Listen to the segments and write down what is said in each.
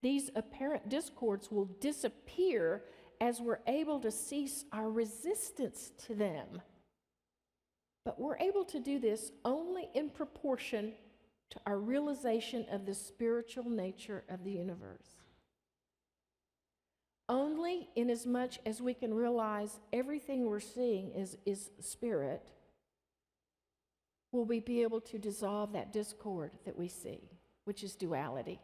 These apparent discords will disappear as we're able to cease our resistance to them. But we're able to do this only in proportion to our realization of the spiritual nature of the universe. Only inasmuch as we can realize everything we're seeing is spirit, will we be able to dissolve that discord that we see, which is duality.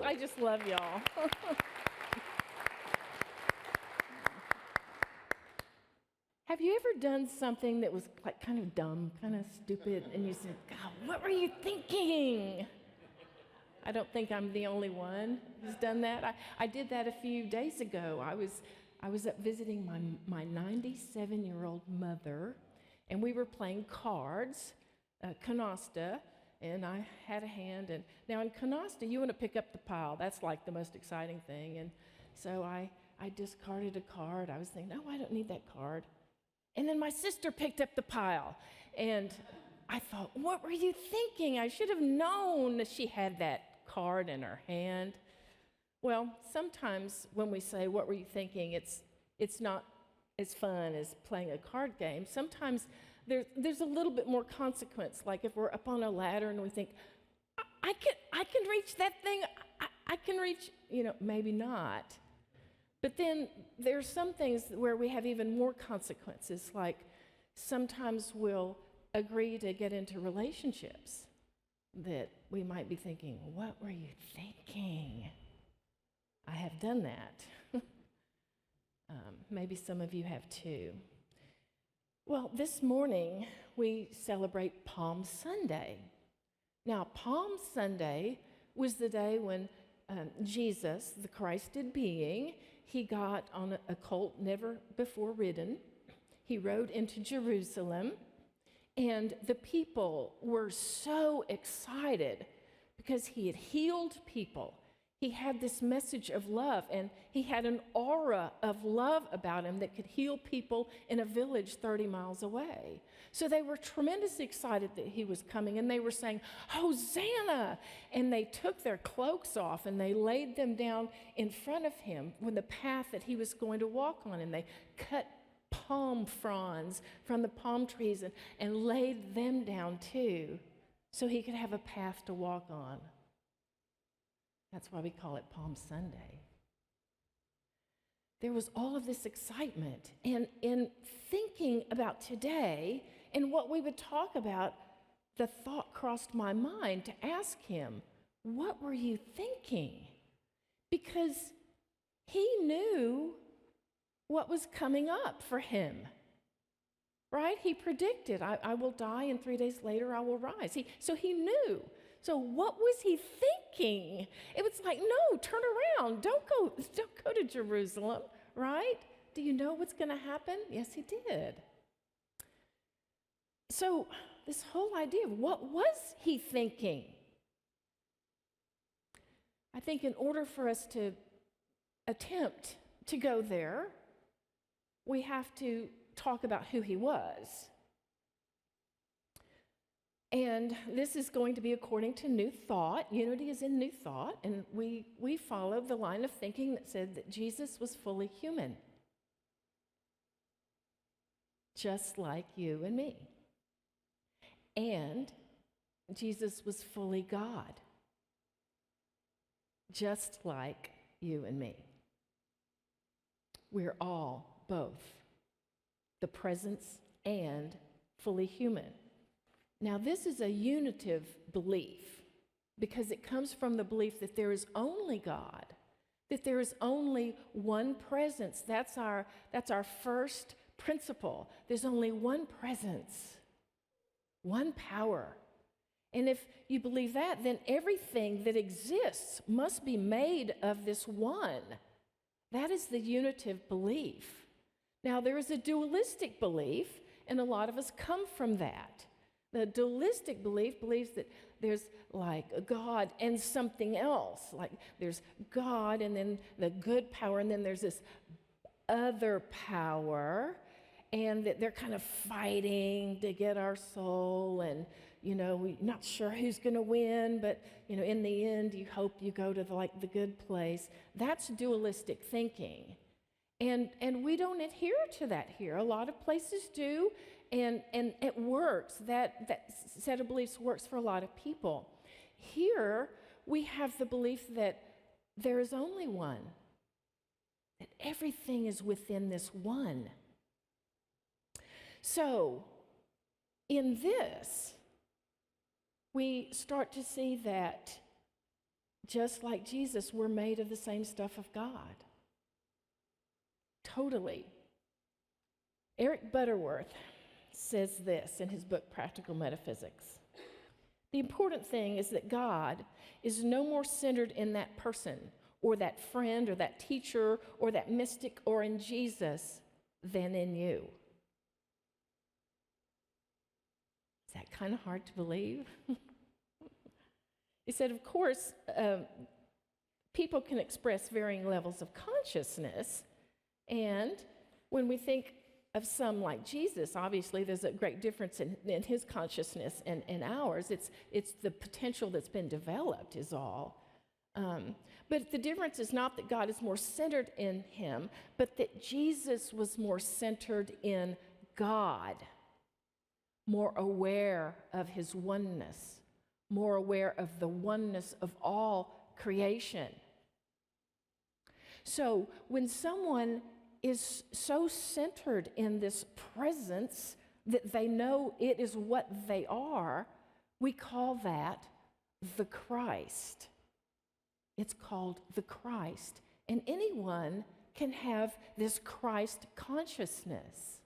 I just love y'all. Have you ever done something that was like kind of dumb, kind of stupid, and you said, God, what were you thinking? I don't think I'm the only one who's done that. I did that a few days ago. I was up visiting my 97-year-old mother, and we were playing cards, canasta, and I had a hand. And now in canasta, you want to pick up the pile. That's like the most exciting thing. And so I discarded a card. I was thinking, oh, I don't need that card. And then my sister picked up the pile. And I thought, what were you thinking? I should have known that she had that card in her hand. Well, sometimes when we say, what were you thinking, it's not as fun as playing a card game. Sometimes there's a little bit more consequence. Like if we're up on a ladder and we think, I can reach that thing. I can reach, maybe not. But then there's some things where we have even more consequences, like sometimes we'll agree to get into relationships that we might be thinking, what were you thinking? I have done that. Maybe some of you have too. Well, this morning we celebrate Palm Sunday. Now, Palm Sunday was the day when Jesus, the Christed being, he got on a colt never before ridden. He rode into Jerusalem, and the people were so excited because he had healed people. He had this message of love, and he had an aura of love about him that could heal people in a village 30 miles away. So they were tremendously excited that he was coming, and they were saying, Hosanna! And they took their cloaks off, and they laid them down in front of him on the path that he was going to walk on, and they cut palm fronds from the palm trees and laid them down too, so he could have a path to walk on. That's why we call it Palm Sunday. There was all of this excitement. And in thinking about today and what we would talk about, the thought crossed my mind to ask him, what were you thinking? Because he knew what was coming up for him, right? He predicted, I will die, and 3 days later I will rise. So he knew. So what was he thinking? It was like, no, turn around. Don't go to Jerusalem, right? Do you know what's going to happen? Yes, he did. So this whole idea of what was he thinking? I think in order for us to attempt to go there, we have to talk about who he was. And this is going to be according to New Thought. Unity is in New Thought, and we follow the line of thinking that said that Jesus was fully human, just like you and me. And Jesus was fully God, just like you and me. We're all both, the presence and fully human. Now, this is a unitive belief because it comes from the belief that there is only God, that there is only one presence. That's our first principle. There's only one presence, one power. And if you believe that, then everything that exists must be made of this one. That is the unitive belief. Now, there is a dualistic belief, and a lot of us come from that. The dualistic belief believes that there's like a God and something else. Like there's God and then the good power, and then there's this other power, and that they're kind of fighting to get our soul, and we're not sure who's going to win, but in the end you hope you go to the good place. That's dualistic thinking, and we don't adhere to that here. A lot of places do, and it works. That set of beliefs works for a lot of people. Here we have the belief that there is only one, that everything is within this one. So in this, we start to see that just like Jesus, we're made of the same stuff of God. Totally. Eric Butterworth says this in his book, Practical Metaphysics. The important thing is that God is no more centered in that person or that friend or that teacher or that mystic or in Jesus than in you. Is that kind of hard to believe? He said, of course, people can express varying levels of consciousness, and when we think of some like Jesus, obviously there's a great difference in his consciousness and ours. It's the potential that's been developed is all. But the difference is not that God is more centered in him, but that Jesus was more centered in God, more aware of his oneness, more aware of the oneness of all creation. So when someone is so centered in this presence that they know it is what they are, we call that the Christ. It's called the Christ. And anyone can have this Christ consciousness.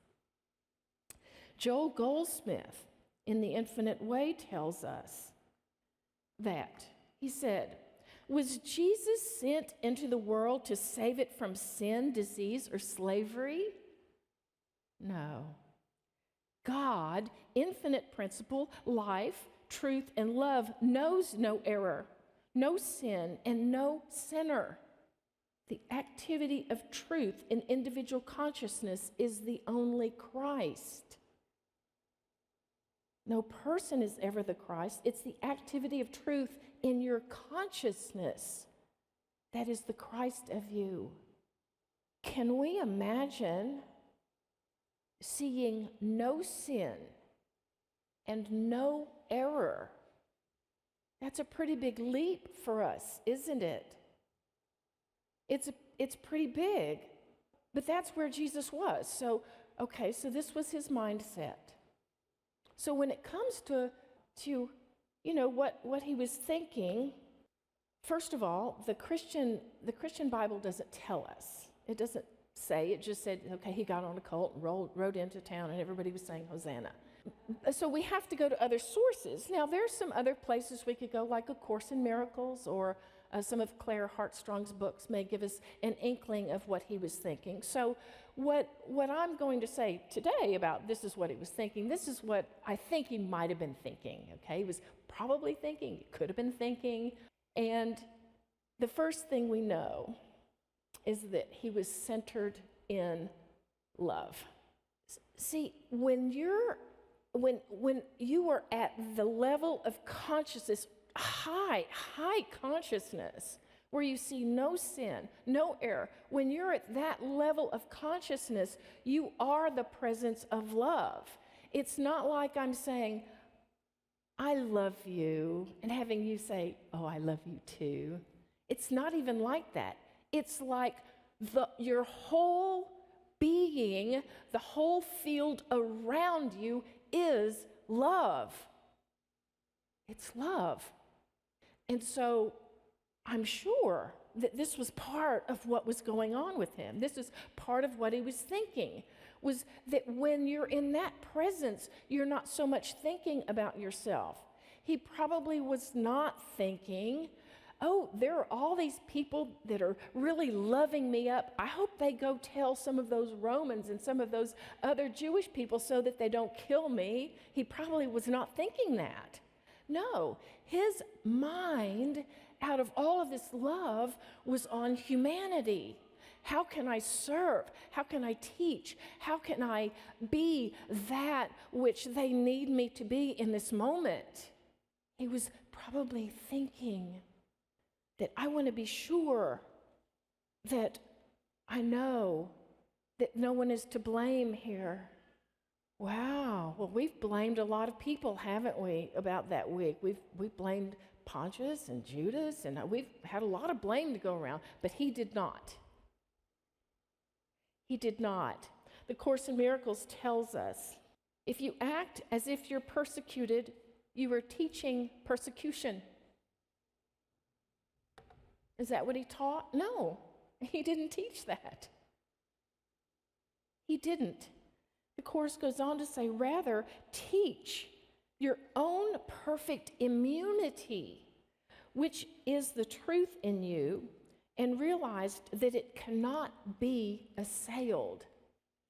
Joel Goldsmith, in The Infinite Way, tells us that. He said, was Jesus sent into the world to save it from sin, disease, or slavery? No. God, infinite principle, life, truth, and love, knows no error, no sin, and no sinner. The activity of truth in individual consciousness is the only Christ. No person is ever the Christ. It's the activity of truth in your consciousness that is the Christ of you. Can we imagine seeing no sin and no error? That's a pretty big leap for us, isn't it? It's pretty big, but that's where Jesus was. So this was his mindset. So when it comes to what he was thinking, first of all, the Christian Bible doesn't tell us. It doesn't say. It just said, okay, he got on a colt and rode into town, and everybody was saying Hosanna. So we have to go to other sources. Now, there's some other places we could go, like A Course in Miracles, or some of Claire Hartstrong's books may give us an inkling of what he was thinking. So what I'm going to say today about this is what he was thinking, this is what I think he might have been thinking, okay? He was probably thinking, he could have been thinking. And the first thing we know is that he was centered in love. See, when you are at the level of consciousness, high consciousness, where you see no sin, no error, when you're at that level of consciousness, you are the presence of love. It's not like I'm saying, I love you, and having you say, oh, I love you too. It's not even like that. It's like your whole being, the whole field around you is love. It's love. And so I'm sure that this was part of what was going on with him. This is part of what he was thinking, was that when you're in that presence, you're not so much thinking about yourself. He probably was not thinking, oh, there are all these people that are really loving me up. I hope they go tell some of those Romans and some of those other Jewish people so that they don't kill me. He probably was not thinking that. No, his mind, out of all of this love, was on humanity. How can I serve? How can I teach? How can I be that which they need me to be in this moment? He was probably thinking that I want to be sure that I know that no one is to blame here. Wow. Well, we've blamed a lot of people, haven't we, about that week? We've blamed Pontius and Judas, and we've had a lot of blame to go around, but he did not. He did not. The Course in Miracles tells us, if you act as if you're persecuted, you are teaching persecution. Is that what he taught? No, he didn't teach that. He didn't. The Course goes on to say, rather, teach your own perfect immunity, which is the truth in you, and realized that it cannot be assailed.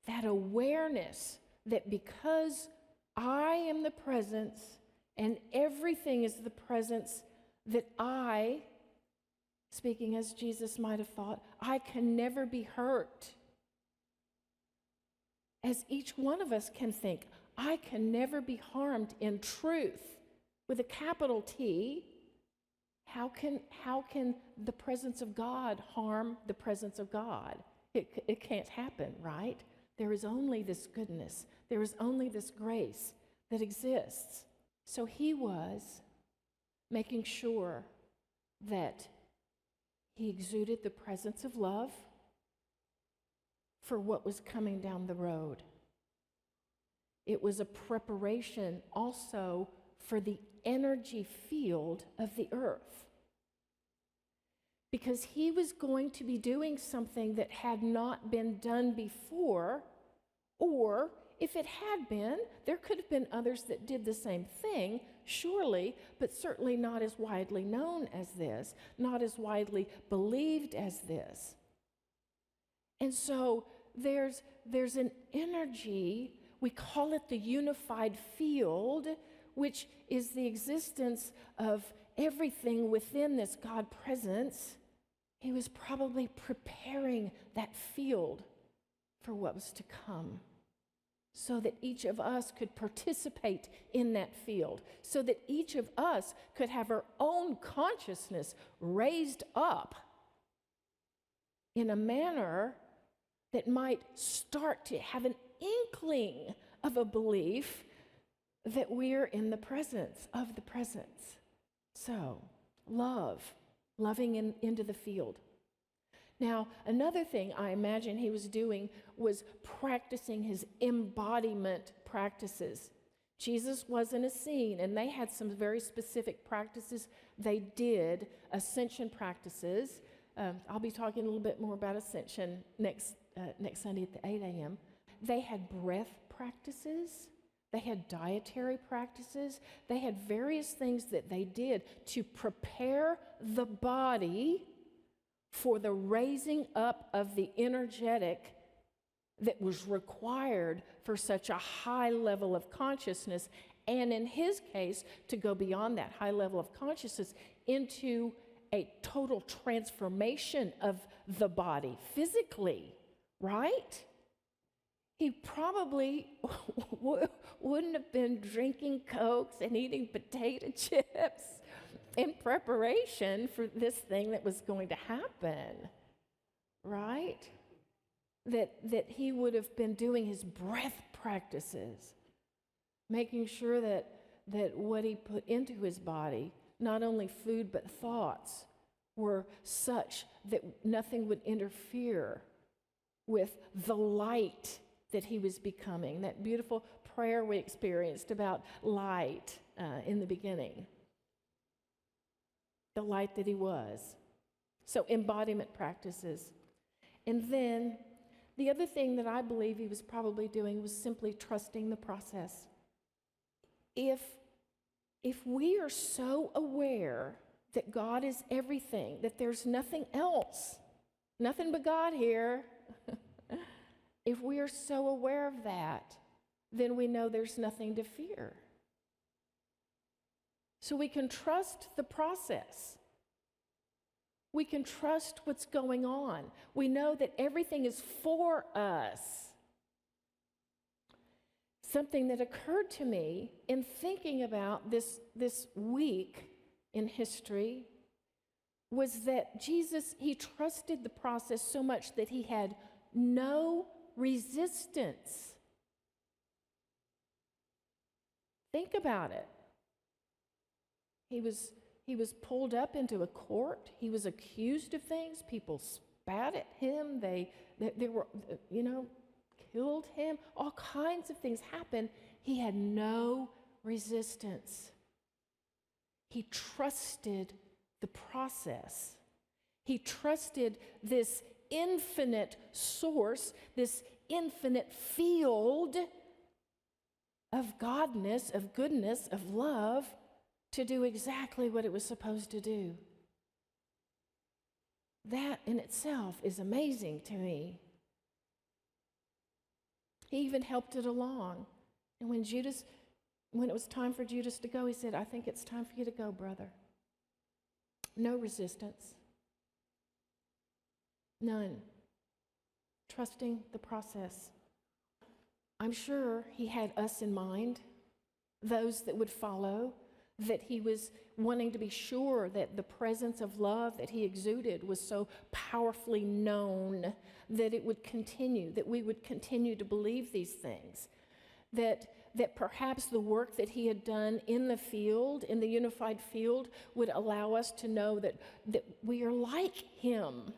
That awareness that because I am the presence and everything is the presence, that I, speaking as Jesus might have thought, I can never be hurt. As each one of us can think, I can never be harmed in truth, with a capital T. How can the presence of God harm the presence of God? It can't happen, right? There is only this goodness. There is only this grace that exists. So he was making sure that he exuded the presence of love for what was coming down the road. It was a preparation also for the energy field of the earth. Because he was going to be doing something that had not been done before, or if it had been, there could have been others that did the same thing, surely, but certainly not as widely known as this, not as widely believed as this. And so there's an energy, we call it the unified field, which is the existence of everything within this God presence. He was probably preparing that field for what was to come, so that each of us could participate in that field, so that each of us could have our own consciousness raised up in a manner that might start to have an inkling of a belief that we're in the presence of the presence. So, loving into the field. Now, another thing I imagine he was doing was practicing his embodiment practices. Jesus was in a scene, and they had some very specific practices. They did ascension practices. I'll be talking a little bit more about ascension next Sunday at the 8 a.m. They had breath practices. They had dietary practices. They had various things that they did to prepare the body for the raising up of the energetic that was required for such a high level of consciousness, and in his case, to go beyond that high level of consciousness into a total transformation of the body physically, right? He probably wouldn't have been drinking Cokes and eating potato chips in preparation for this thing that was going to happen, right? That he would have been doing his breath practices, making sure that what he put into his body, not only food but thoughts, were such that nothing would interfere with the light that he was becoming. That beautiful prayer we experienced about light in the beginning. The light that he was. So embodiment practices. And then the other thing that I believe he was probably doing was simply trusting the process. If we are so aware that God is everything, that there's nothing else, nothing but God here, if we are so aware of that, then we know there's nothing to fear. So we can trust the process. We can trust what's going on. We know that everything is for us. Something that occurred to me in thinking about this week in history was that Jesus, he trusted the process so much that he had no resistance. Think about it. He was pulled up into a court. He was accused of things. People spat at him. They were, killed him. All kinds of things happened. He had no resistance. He trusted the process. He trusted this infinite source, this infinite field of godness, of goodness, of love, to do exactly what it was supposed to do. That in itself is amazing to me. He even helped it along. And when it was time for Judas to go, he said, "I think it's time for you to go, brother." No resistance. None. Trusting the process. I'm sure he had us in mind, those that would follow, that he was wanting to be sure that the presence of love that he exuded was so powerfully known that it would continue, that we would continue to believe these things, that perhaps the work that he had done in the field, in the unified field, would allow us to know that we are like him.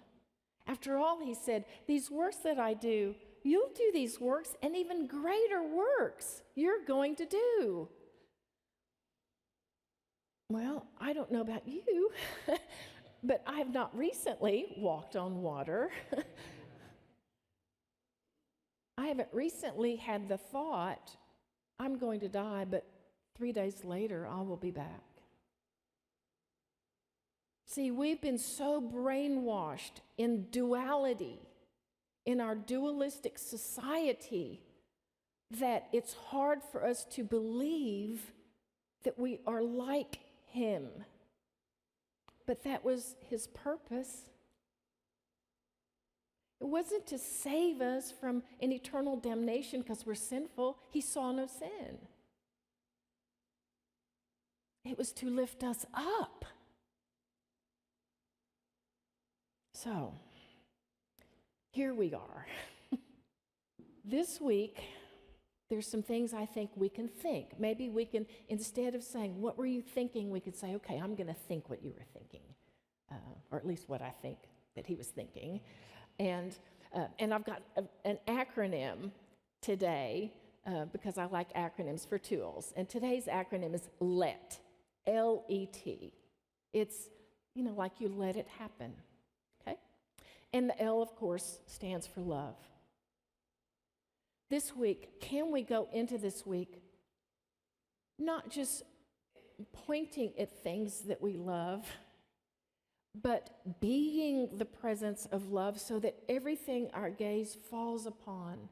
After all, he said, "These works that I do, you'll do these works, and even greater works you're going to do." Well, I don't know about you, but I have not recently walked on water. I haven't recently had the thought, I'm going to die, but 3 days later, I will be back. See, we've been so brainwashed in duality, in our dualistic society, that it's hard for us to believe that we are like him. But that was his purpose. It wasn't to save us from an eternal damnation because we're sinful. He saw no sin. It was to lift us up. So, here we are. This week, there's some things I think we can think. Maybe we can, instead of saying, "What were you thinking?" we could say, "Okay, I'm going to think what you were thinking," or at least what I think that he was thinking. And I've got an acronym today because I like acronyms for tools. And today's acronym is LET, L-E-T. It's, like you let it happen, okay? And the L, of course, stands for love. This week, can we go into this week not just pointing at things that we love, but being the presence of love so that everything our gaze falls upon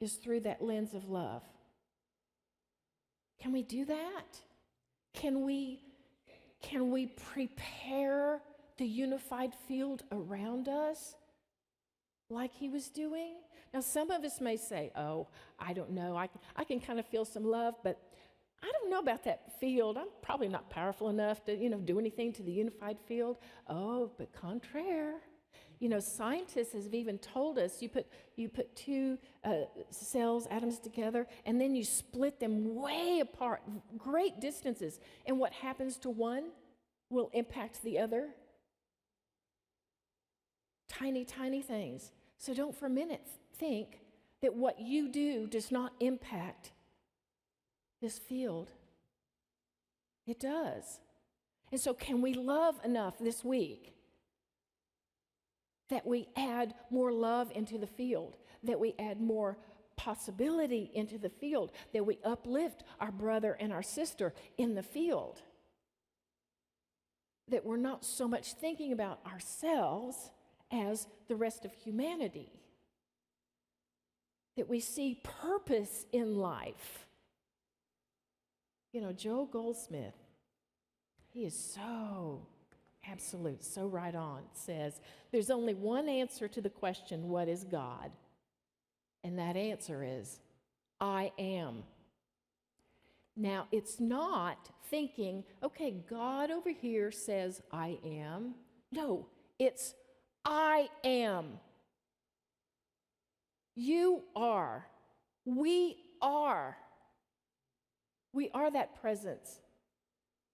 is through that lens of love? Can we do that? Can we prepare the unified field around us like he was doing? Now, some of us may say, "Oh, I don't know. I can kind of feel some love, but I don't know about that field. I'm probably not powerful enough to, do anything to the unified field." Oh, but contraire. Scientists have even told us you put two cells, atoms together, and then you split them way apart, great distances. And what happens to one will impact the other. Tiny, tiny things. So don't for a minute think that what you do does not impact this field. It does. And so can we love enough this week that we add more love into the field, that we add more possibility into the field, that we uplift our brother and our sister in the field, that we're not so much thinking about ourselves as the rest of humanity, that we see purpose in life. Joel Goldsmith, he is so absolute, so right on, says there's only one answer to the question, what is God? And that answer is, I am. Now, it's not thinking, okay, God over here says I am. No, it's I am. You are. We are. We are that presence.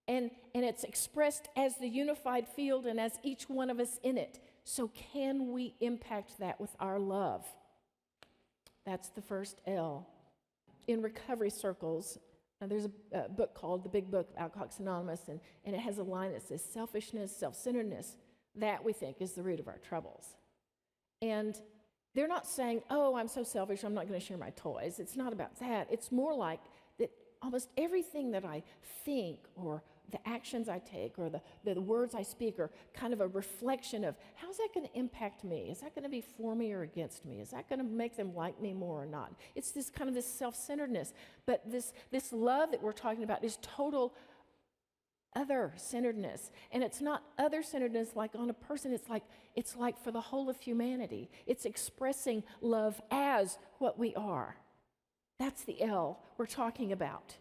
And it's expressed as the unified field and as each one of us in it. So can we impact that with our love? That's the first L. In recovery circles, there's a book called The Big Book of Alcoholics Anonymous, and it has a line that says, selfishness, self-centeredness, that we think is the root of our troubles. And they're not saying, oh, I'm so selfish, I'm not going to share my toys. It's not about that. It's more like that almost everything that I think or the actions I take or the words I speak are kind of a reflection of how's that going to impact me? Is that going to be for me or against me? Is that going to make them like me more or not? It's this kind of this self-centeredness. But this love that we're talking about is total other-centeredness. And it's not other-centeredness like on a person. It's like for the whole of humanity. It's expressing love as what we are. That's the L we're talking about.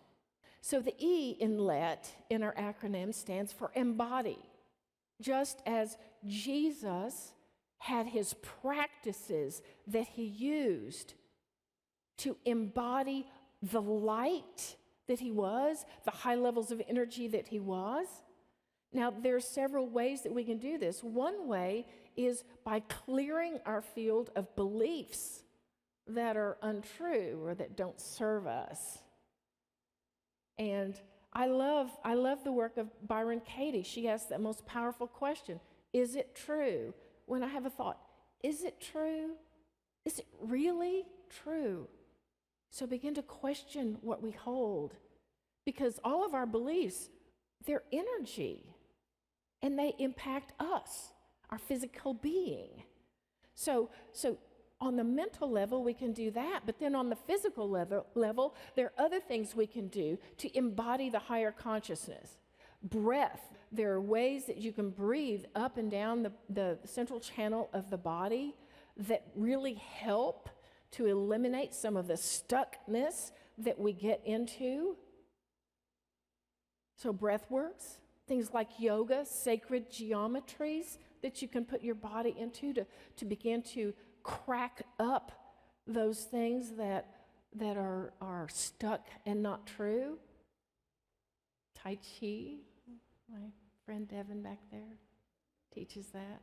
So the E in LET in our acronym stands for embody. Just as Jesus had his practices that he used to embody the light that he was, the high levels of energy that he was. Now, there are several ways that we can do this. One way is by clearing our field of beliefs that are untrue or that don't serve us. And I love the work of Byron Katie. She asks that most powerful question, is it true? When I have a thought, is it true? Is it really true? So begin to question what we hold, because all of our beliefs, they're energy, and they impact us, our physical being. So on the mental level, we can do that, but then on the physical level, there are other things we can do to embody the higher consciousness. Breath, there are ways that you can breathe up and down the central channel of the body that really help to eliminate some of the stuckness that we get into. So breath works, things like yoga, sacred geometries that you can put your body into to begin to crack up those things that are stuck and not true. Tai Chi, my friend Devin back there teaches that.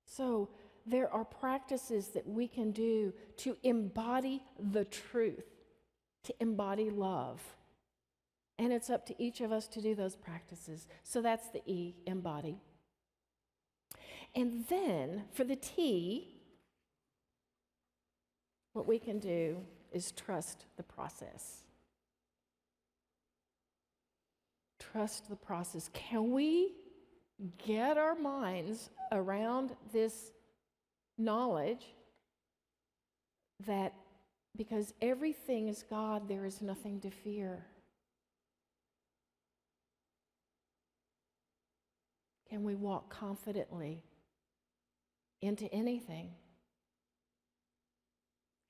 So there are practices that we can do to embody the truth, to embody love. And it's up to each of us to do those practices. So that's the E, embody. And then for the T, what we can do is trust the process. Trust the process. Can we get our minds around this knowledge that because everything is God, there is nothing to fear? Can we walk confidently into anything?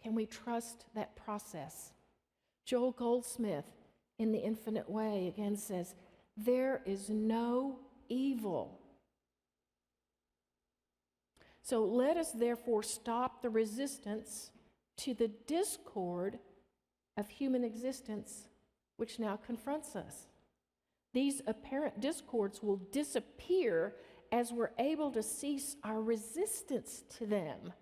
Can we trust that process? Joel Goldsmith, in The Infinite Way, again says, there is no evil. So let us therefore stop the resistance to the discord of human existence which now confronts us. These apparent discords will disappear as we're able to cease our resistance to them.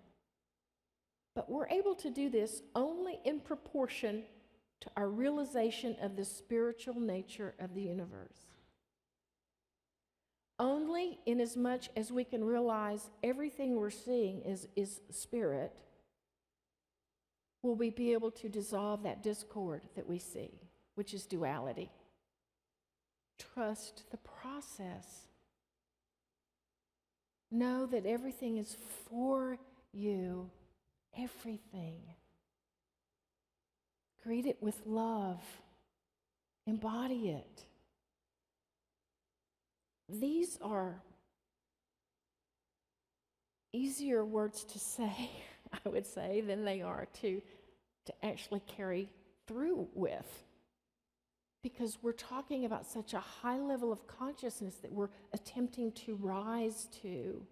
But we're able to do this only in proportion to our realization of the spiritual nature of the universe. Only inasmuch as we can realize everything we're seeing is spirit, will we be able to dissolve that discord that we see, which is duality. Trust the process. Know that everything is for you. Everything. Greet it with love. Embody it. These are easier words to say, I would say, than they are to actually carry through with. Because we're talking about such a high level of consciousness that we're attempting to rise to,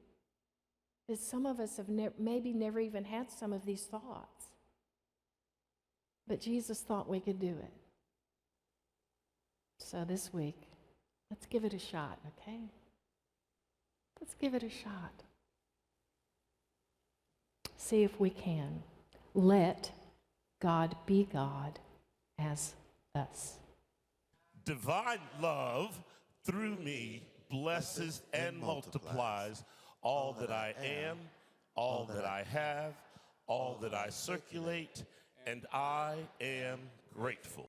that some of us have maybe never even had some of these thoughts. But Jesus thought we could do it. So this week, let's give it a shot, okay? Let's give it a shot. See if we can. Let God be God as us. Divine love through me blesses and multiplies all that I am, all that I have, all that I circulate, and I am grateful.